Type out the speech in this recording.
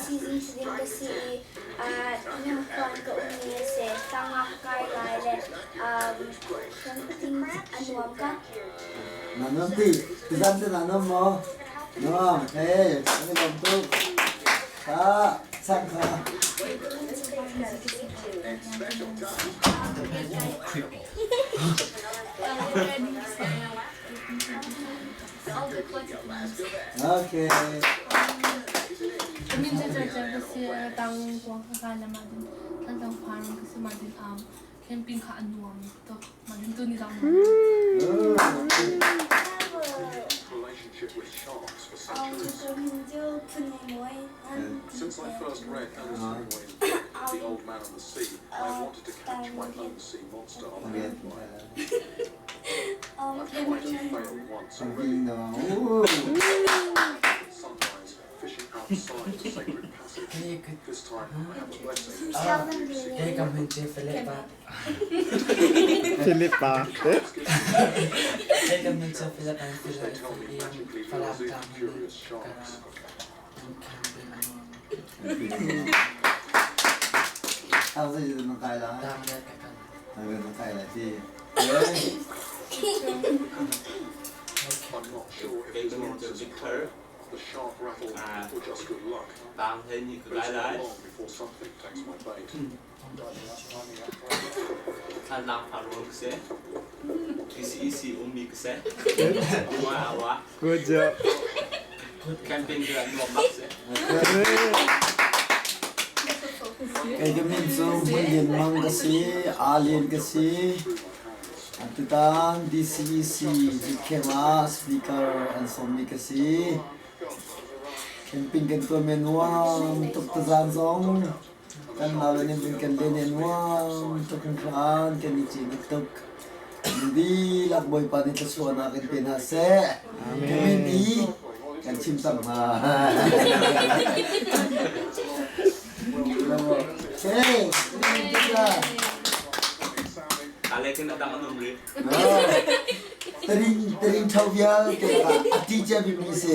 season din kasi inakuan ko uni se tangak kay laile camping anuam ka nanom ti tizante nanom mo nom hey ano bang ka sangka okay minsan kasi tawong kuwang kakala madin tantang parang kasi madin camping ka anuam to madin to ni tawong Since I first read Ernest Hemingway's book, The Old Man and the Sea, I wanted to catch my own sea monster on an airplane. I've tried to fail once already. Sunrise, fishing outside the sacred passage. This time I have a blessing. Kaya kami si Philip pa. Philip pa. Kaya kami si Philip ang They tell me magically lures in curious sharks. Ako sa dito ng kailangan Dami na kakal. hanggang ng kailangan si I'm not sure if his answers are the sharp rattle or just good luck. Tạm thế như But cái it's đấy not long before something takes my bait. khả năng phản ứng sẽ easy umi sẽ wow Good job. camping cái nuột bắc sẽ kaya kami so mungkin mang kasi alien kasi at itang DCEC camera speaker and so mi kasi camping kan to menuang tuk tazan song kan malam ni kan lenenuang tuk kan kan ichi tuk hindi lakboy pa nito suana kan pinase kami di kan cimtam ha hey kita tại cái nó đang ở nông nghiệp tering thau bia ke ati cha bi mi se